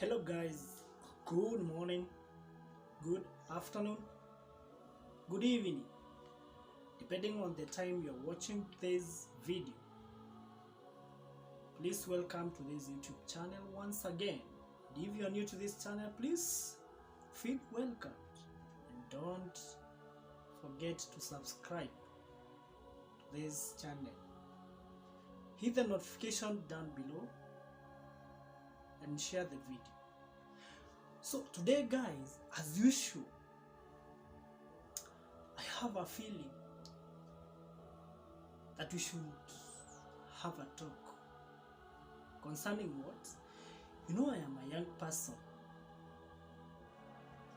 Hello guys, good morning, good afternoon, good evening, depending on the time you're watching this video. Please welcome to this YouTube channel once again. And if you're new to this channel, please feel welcome and don't forget to subscribe to this channel. Hit the notification down below and share the video. So today guys, as usual, I have a feeling that we should have a talk concerning what? I am a young person,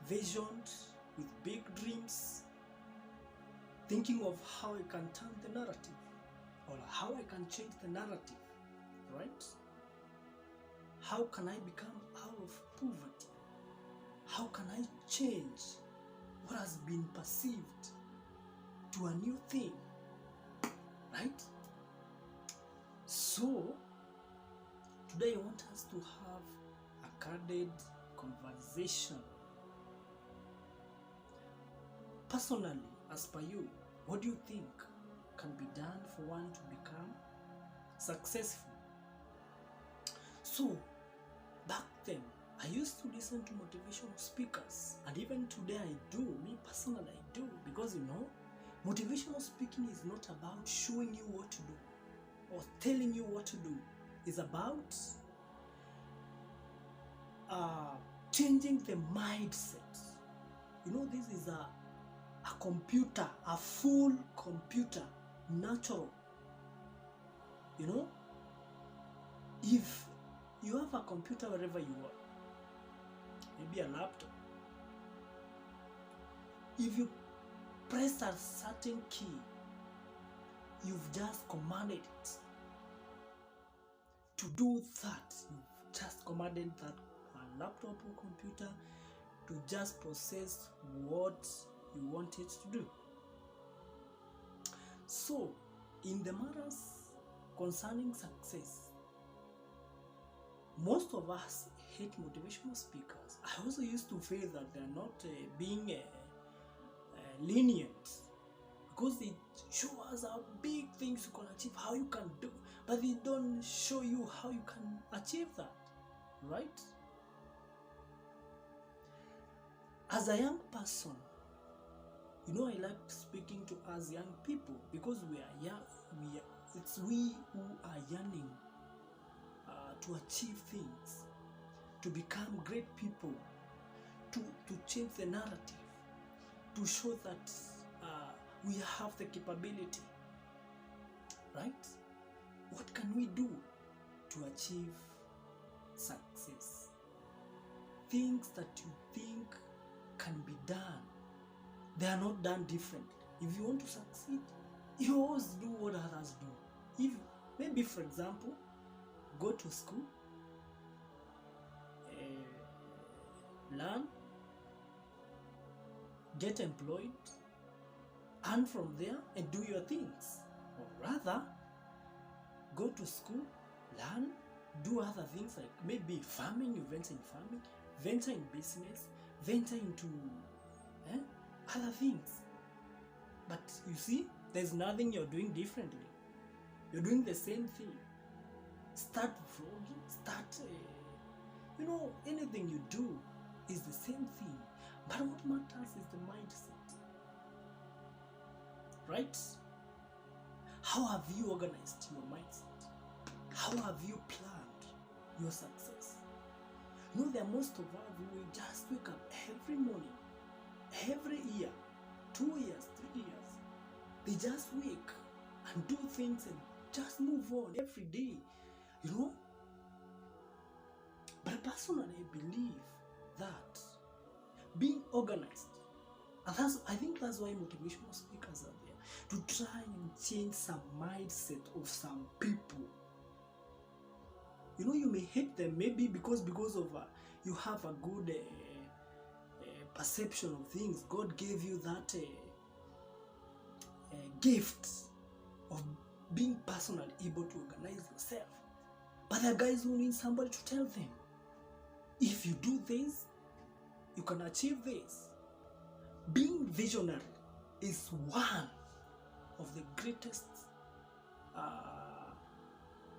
visioned with big dreams, thinking of how I can turn the narrative or how I can change the narrative, right? How can I become out of poverty? How can I change what has been perceived to a new thing, right? So, today I want us to have a candid conversation. Personally, as per you, what do you think can be done for one to become successful? So, back then, I used to listen to motivational speakers, and even today I do, me personally I do, because motivational speaking is not about showing you what to do or telling you what to do. It's about changing the mindset. This is a computer, a full computer, natural. If you have a computer wherever you are, maybe a laptop, if you press a certain key, you've just commanded it to do that. You've just commanded that laptop or computer to just process what you want it to do. So, in the matters concerning success, most of us hate motivational speakers. I also used to feel that they're not being lenient, because they show us how big things you can achieve, how you can do, but they don't show you how you can achieve that, right? As a young person, I like speaking to us young people, because we are young. It's we who are yearning to achieve things, to become great people, to change the narrative, to show that we have the capability, right? What can we do to achieve success? Things that you think can be done, they are not done differently. If you want to succeed, you always do what others do. If maybe, for example, go to school, learn, get employed, earn from there and do your things. Or rather, go to school, learn, do other things like maybe farming, you venture in farming, venture in business, venture into other things. But you see, there's nothing you're doing differently. You're doing the same thing. Start vlogging, start, anything you do is the same thing. But what matters is the mindset, right? How have you organized your mindset? How have you planned your success? There are most of us who will just wake up every morning, every year, 2 years, 3 years. They just wake and do things and just move on every day, But personally, I believe that being organized, and I think that's why motivational speakers are there, to try and change some mindset of some people. You may hate them maybe because of you have a good perception of things. God gave you that gift of being personally able to organize yourself. But there are guys who need somebody to tell them. If you do this, you can achieve this. Being visionary is one of the greatest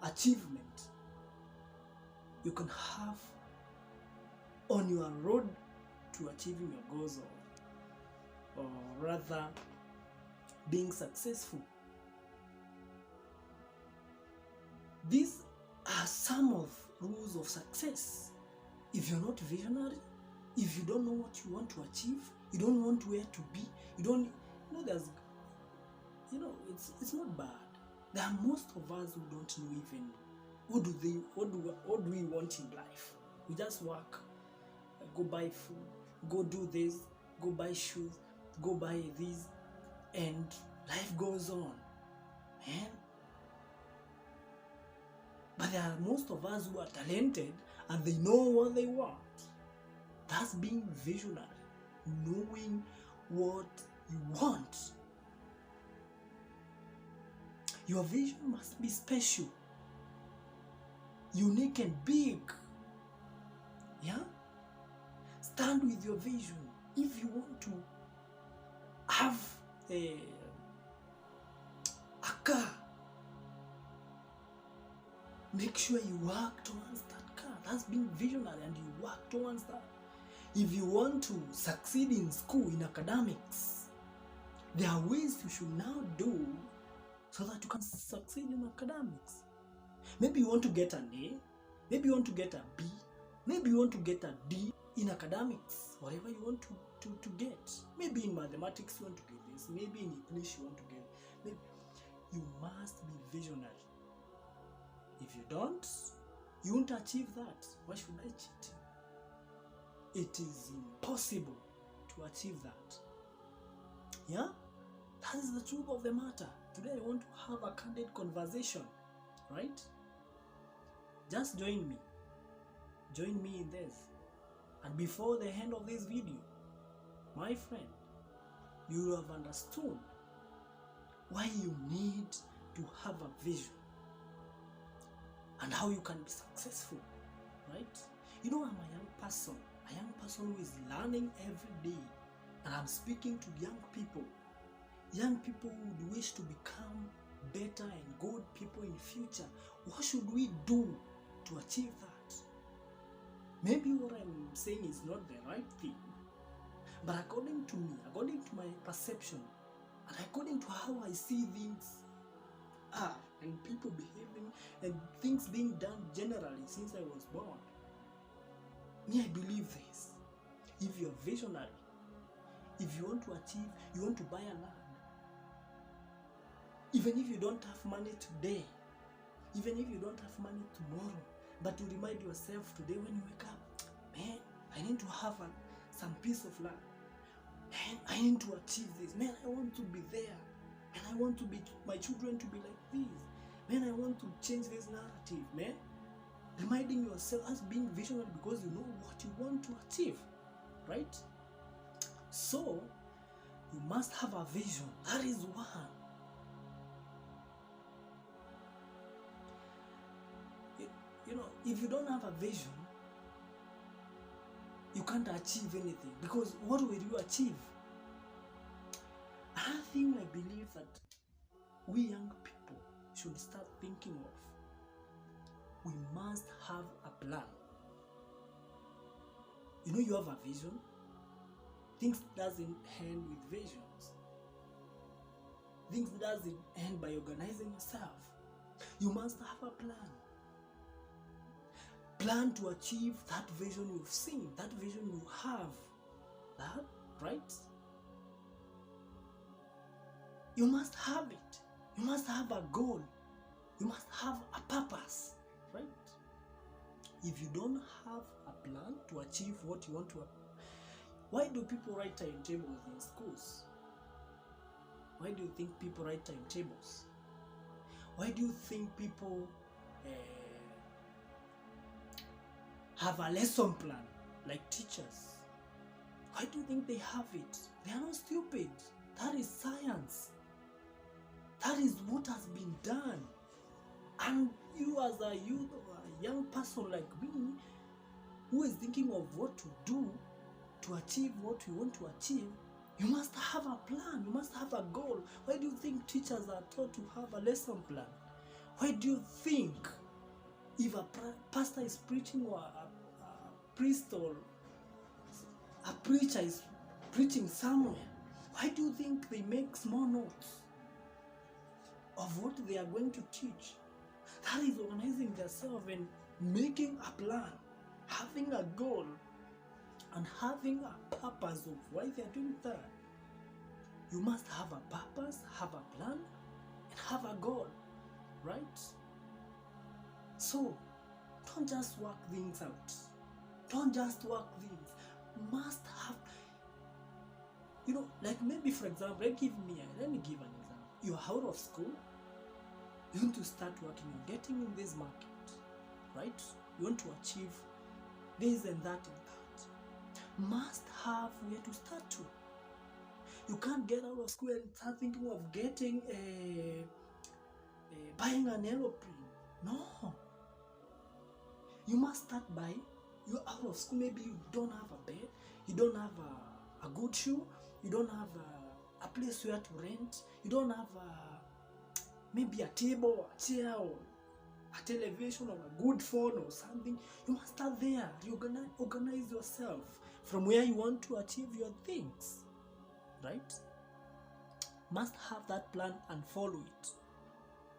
achievement you can have on your road to achieving your goals, or rather being successful. These are some of rules of success. If you're not visionary, if you don't know what you want to achieve, you don't want where to be, you don't, there's, it's not bad. There are most of us who don't know even what do we want in life. We just work, go buy food, go do this, go buy shoes, go buy this, and life goes on, man. But there are most of us who are talented and they know what they want. That's being visionary, knowing what you want. Your vision must be special, unique and big. Yeah? Stand with your vision. If you want to have a car, make sure you work towards that car. That's being visionary, and you work towards that. If you want to succeed in school, in academics, there are ways you should now do so that you can succeed in academics. Maybe you want to get an A, maybe you want to get a B, maybe you want to get a D in academics, whatever you want to get. Maybe in mathematics you want to get this, maybe in English you want to get, maybe. You must be visionary. If you don't, you won't achieve that. Why should I cheat you? It is impossible to achieve that. Yeah? That is the truth of the matter. Today I want to have a candid conversation, right? Just join me. Join me in this. And before the end of this video, my friend, you will have understood why you need to have a vision and how you can be successful, right? I'm a young person who is learning every day, and I'm speaking to young people who would wish to become better and good people in the future. What should we do to achieve that? Maybe what I'm saying is not the right thing, but according to me, according to my perception, and according to how I see things are, and people behaving, and things being done generally since I was born, me, I believe this. If you're visionary, if you want to achieve, you want to buy a land, even if you don't have money today, even if you don't have money tomorrow, but you remind yourself today when you wake up, man, I need to have some piece of land. Man, I need to achieve this. Man, I want to be there. And I want my children to be like this. Man, I want to change this narrative, man. Reminding yourself as being visionary because you know what you want to achieve, right? So, you must have a vision. That is one. If you don't have a vision, you can't achieve anything, because what will you achieve? Another thing I believe that we young people should start thinking of, we must have a plan. You have a vision. Things doesn't end with visions. Things doesn't end by organizing yourself. You must have a plan. Plan to achieve that vision you've seen, that vision you have. That, right? You must have it. You must have a goal. You must have a purpose, right? If you don't have a plan to achieve what you want to, why do people write timetables in schools? Why do you think people write timetables? Why do you think people have a lesson plan like teachers? Why do you think they have it? They are not stupid. That is science. That is what has been done. And you as a youth or a young person like me, who is thinking of what to do to achieve what we want to achieve, you must have a plan. You must have a goal. Why do you think teachers are taught to have a lesson plan? Why do you think if a pastor is preaching, or a priest or a preacher is preaching somewhere, why do you think they make small notes of what they are going to teach? That is organizing themselves and making a plan, having a goal, and having a purpose of why they are doing that. You must have a purpose, have a plan, and have a goal, right? So, don't just work things out. Don't just work things. You must have, like maybe for example, let me give an example. You're out of school, you want to start working, you're getting in this market, right? You want to achieve this and that and that. Must have where to start to. You can't get out of school and start thinking of getting buying an aeroplane. No. You must start by, you're out of school, maybe you don't have a bed, you don't have a good shoe, you don't have a place where to rent, you don't have maybe a table, a chair, or a television, or a good phone or something. You must start there. You organize yourself from where you want to achieve your things, right? Must have that plan and follow it,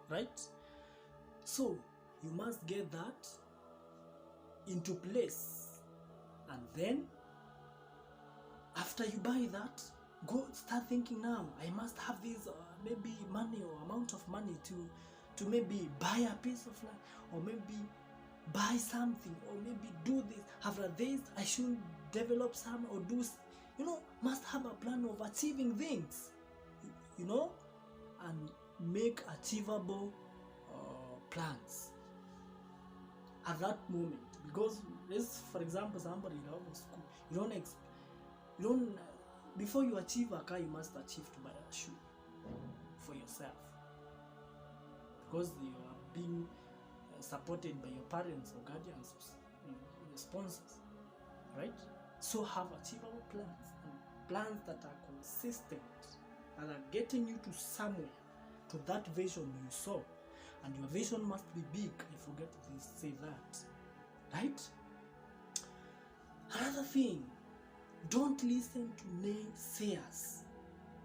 right? So you must get that into place, and then after you buy that, go start thinking, now I must have this maybe money or amount of money to maybe buy a piece of land, or maybe buy something, or maybe do this. After this, I should develop some, or do, must have a plan of achieving things, and make achievable plans at that moment. Because let's, for example, somebody out of school, you don't before you achieve a car, you must achieve to buy a shoe for yourself, because you are being supported by your parents or guardians, your sponsors, right? So have achievable plans, and plans that are consistent, that are getting you to somewhere, to that vision you saw. And your vision must be big. I forget to say that, right? Another thing, don't listen to naysayers.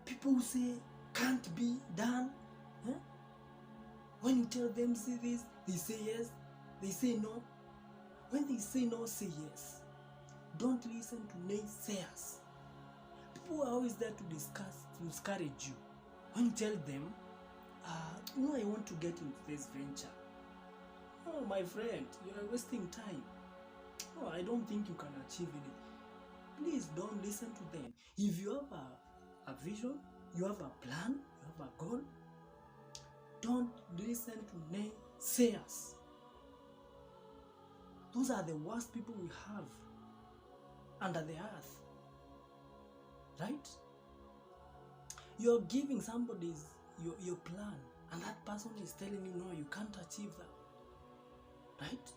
People who say can't be done. When you tell them say this, they say yes, they say no. When they say no, say yes. Don't listen to naysayers. People are always there to discourage you. When you tell them, I want to get into this venture. Oh, my friend, you are wasting time. No, I don't think you can achieve it. Please don't listen to them. If you have a vision, you have a plan, you have a goal, don't listen to naysayers. Those are the worst people we have under the earth, right? You're giving somebody your plan, and that person is telling you, no, you can't achieve that, right?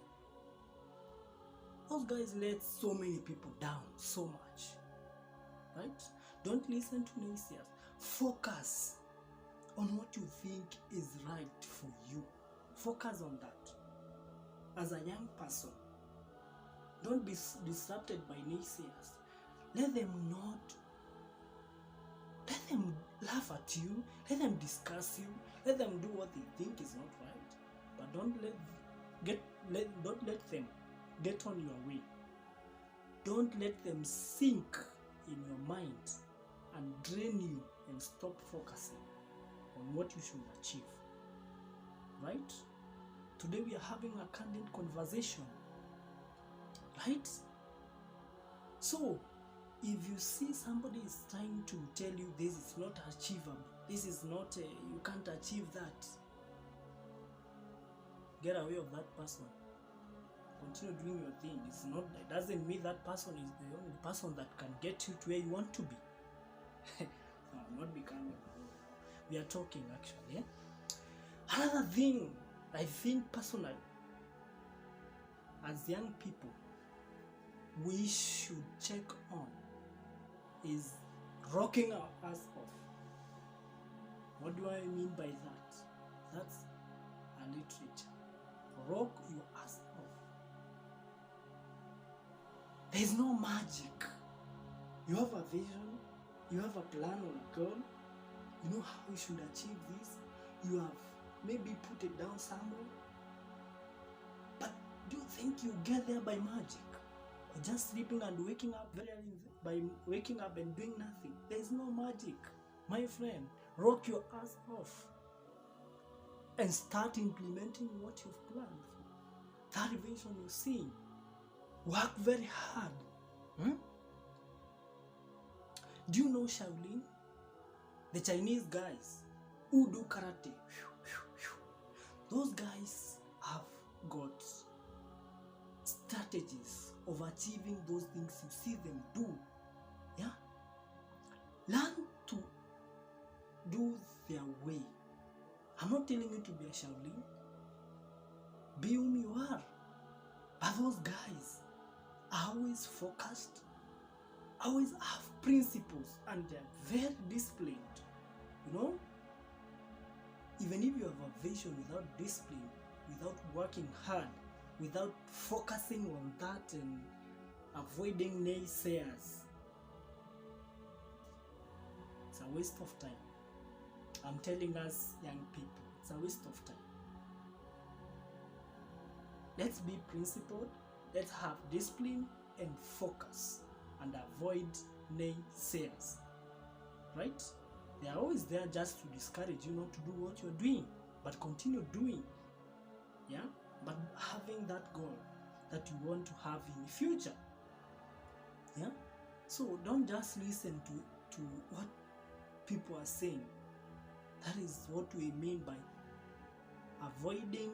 Those guys let so many people down so much, right? Don't listen to naysayers. Focus on what you think is right for you. Focus on that. As a young person, don't be disrupted by naysayers. Let them laugh at you, let them discuss you, let them do what they think is not right, but don't let them get on your way. Don't let them sink in your mind and drain you and stop focusing on what you should achieve, right? Today we are having a candid conversation, right? So if you see somebody is trying to tell you this is not achievable, this is not, you can't achieve that, get away of that person. Continue doing your thing. It doesn't mean that person is the only person that can get you to where you want to be. No, not becoming. We are talking actually. Another thing, I think personally, as young people, we should check on is rocking our ass off. What do I mean by that? That's a literature. Rock your ass off. There's no magic. You have a vision, you have a plan or a goal, you know how you should achieve this, you have maybe put it down somewhere, but do you think you get there by magic? Or just sleeping and waking up by waking up and doing nothing? There's no magic. My friend, rock your ass off and start implementing what you've planned for. That vision you see. Work very hard. Do you know Shaolin? The Chinese guys who do karate. Those guys have got strategies of achieving those things you see them do. Yeah? Learn to do their way. I'm not telling you to be a Shaolin. Be whom you are. But those guys are always focused, always have principles, and they're very disciplined. You know? Even if you have a vision without discipline, without working hard, without focusing on that and avoiding naysayers, it's a waste of time. I'm telling us young people, it's a waste of time. Let's be principled, let's have discipline and focus and avoid naysayers, right? They are always there just to discourage you not to do what you're doing, but continue doing, yeah? But having that goal that you want to have in the future, yeah? So don't just listen to what people are saying. That is what we mean by avoiding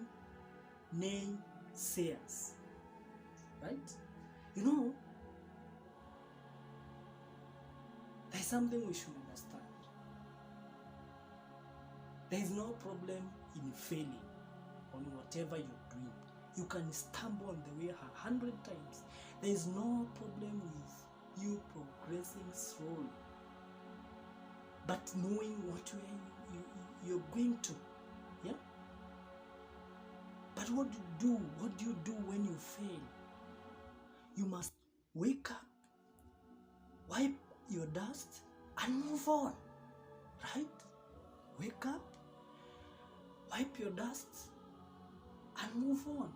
naysayers, right? You know, there's something we should understand. There is no problem in failing on whatever you're doing. You can stumble on the way 100 times. There is no problem with you progressing slowly, but knowing what you're going to, yeah? But what do you do when you fail? You must wake up, wipe your dust, and move on, right? Wake up, wipe your dust, and move on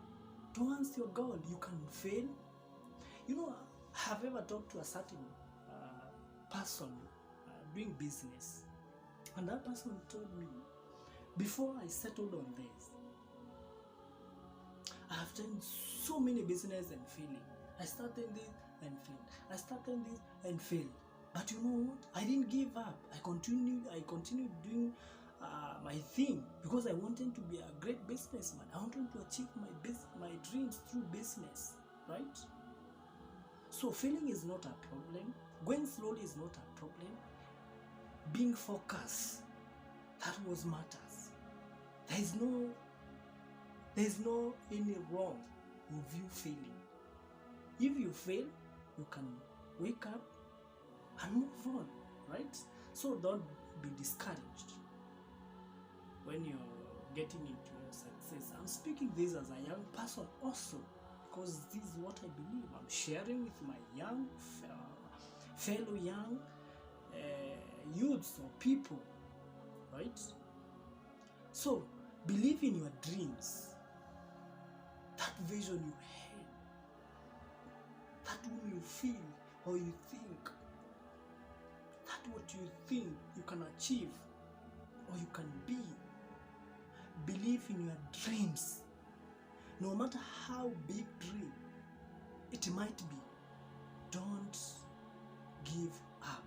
towards your goal. You can fail. You know, have you ever talked to a certain person doing business? And that person told me, before I settled on this, I have done so many business and failing. I started this and failed. I started this and failed. But you know what? I didn't give up. I continued doing my thing because I wanted to be a great businessman. I wanted to achieve my dreams through business, right? So failing is not a problem. Going slowly is not a problem. Being focused, that was matters. There's no any wrong with you failing. If you fail, you can wake up and move on, right? So don't be discouraged when you're getting into your success. I'm speaking this as a young person also, because this is what I believe. I'm sharing with my young fellow young youths or people, right? So believe in your dreams, that vision you had, that what you feel or you think, that what you think you can achieve or you can be. Believe in your dreams, no matter how big dream it might be. Don't give up.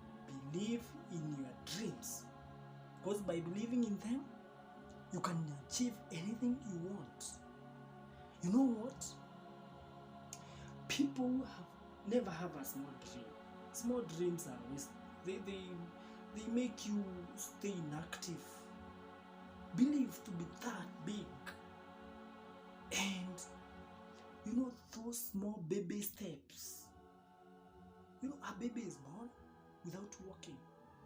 Believe in your dreams, because by believing in them, you can achieve anything you want. You know what? People never have a small dream. Small dreams are always they make you stay inactive. Believe to be that big. And you know, those small baby steps You know, a baby is born without walking,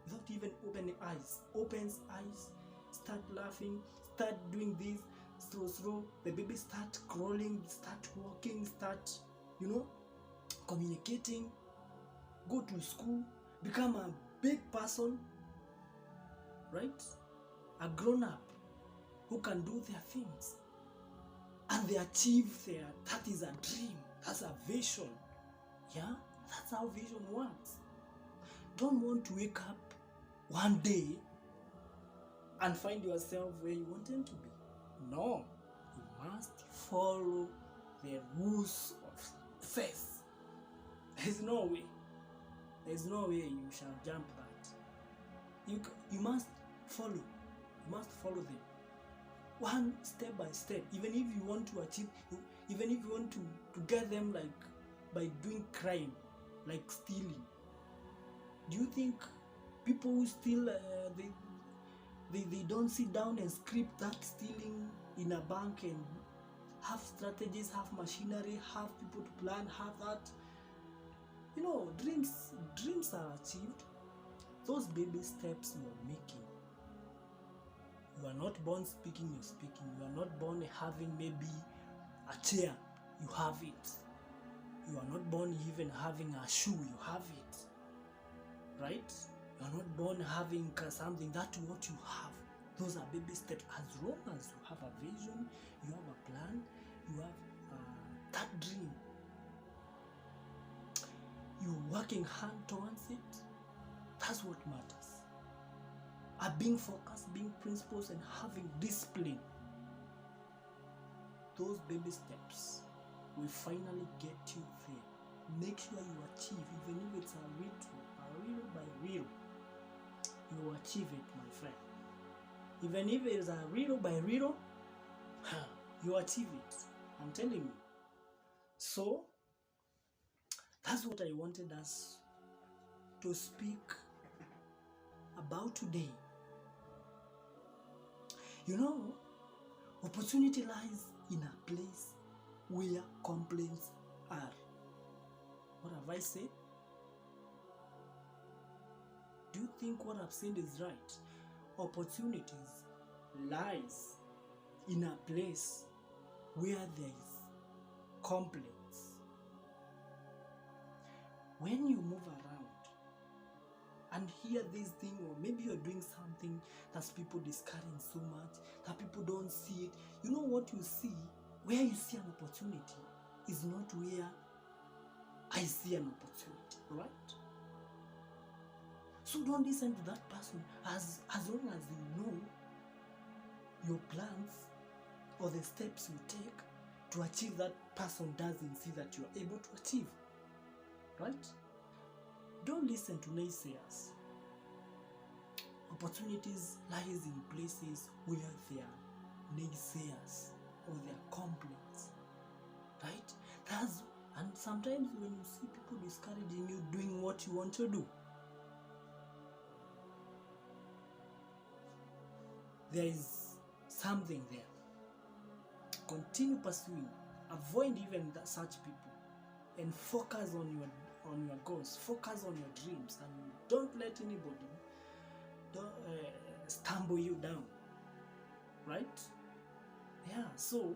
without even opening eyes. Opens eyes, start laughing, start doing this, slow. The baby start crawling, start walking, start, communicating, go to school, become a big person, right? A grown-up who can do their things. And they achieve that is a dream. That's a vision. Yeah? That's how vision works. Don't want to wake up one day and find yourself where you wanted to be. No. You must follow the rules of success. There's no way. There's no way you shall jump that. You must follow. You must follow them. One step by step. Even if you want to achieve, even if you want to get them like by doing crime, like stealing. Do you think people who steal, they don't sit down and script that stealing in a bank and have strategies, have machinery, have people to plan, have that? You know, dreams are achieved. Those baby steps you are making. You are not born speaking, you're speaking. You are not born having maybe a chair, you have it. You are not born even having a shoe, you have it. Right? You are not born having something, that's what you have. Those are baby steps. As long as you have a vision, you have a plan, you have that dream, you're working hard towards it, that's what matters. Being focused, being principled, and having discipline. Those baby steps will finally get you there. Make sure you achieve, even if it's a little by little. You will achieve it, my friend. Even if it's a little by little, you achieve it. I'm telling you. So, that's what I wanted us to speak about today. You know, opportunity lies in a place where complaints are. What have I said? Do you think what I've said is right? Opportunities lies in a place where there is complaints. When you move around and hear this thing, or maybe you're doing something that people discarding so much that people don't see it, you know what you see, where you see an opportunity is not where I see an opportunity, right? So don't listen to that person as long as you know your plans or the steps you take to achieve that person doesn't see that you are able to achieve, right? Don't listen to naysayers. Opportunities lies in places where there are naysayers or there are complaints, right? And sometimes when you see people discouraging you doing what you want to do, there is something there. Continue pursuing. Avoid even such people, and focus on your goals. Focus on your dreams, and don't let anybody stumble you down. Right? Yeah. So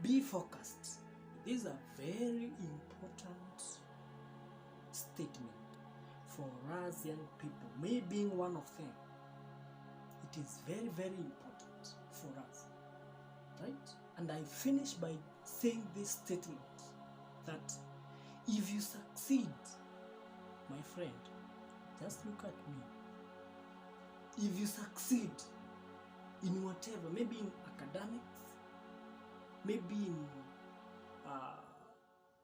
be focused. These are very important statement for us young people. Me being one of them. It is very, very important for us, right? And I finish by saying this statement that if you succeed, my friend, just look at me. If you succeed in whatever, maybe in academics, maybe in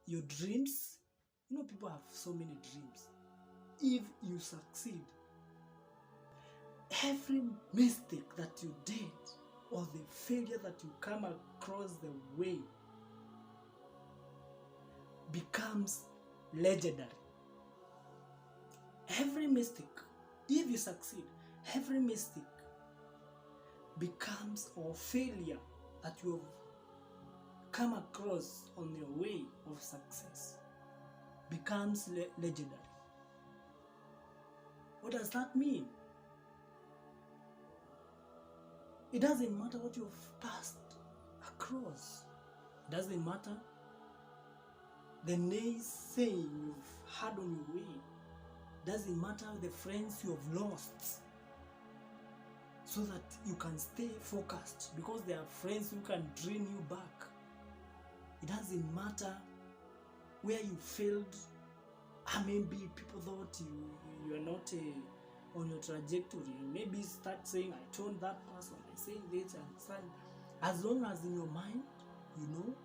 your dreams, you know, people have so many dreams. If you succeed, every mistake that you did or the failure that you come across the way becomes legendary. Every mistake, if you succeed, every mistake becomes or failure that you have come across on your way of success becomes legendary. What does that mean? It doesn't matter what you've passed across. It doesn't matter the naysaying you've had on your way. It doesn't matter the friends you have lost, so that you can stay focused, because there are friends who can drain you back. It doesn't matter where you failed. Maybe people thought you are not on your trajectory. Maybe start saying, I told that person, I saying this and that. As long as in your mind, you know,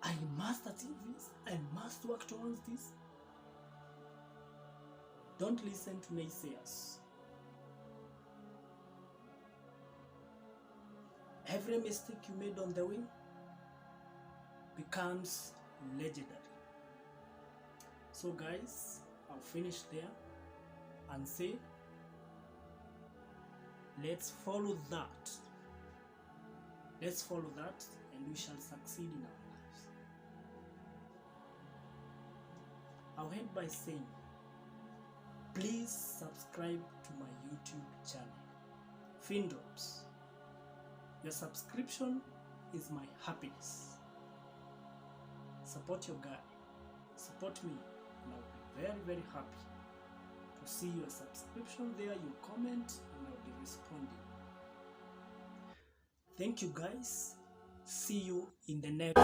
I must achieve this, I must work towards this. Don't listen to naysayers. Every mistake you made on the way becomes legendary. So guys, I'll finish there and say, let's follow that. Let's follow that, and we shall succeed in our lives. I'll end by saying, please subscribe to my YouTube channel, Findrops. Your subscription is my happiness. Support your guy, support me, and I'll be very, very happy to see your subscription there, your comment, and I'll be responding. Thank you guys. See you in the next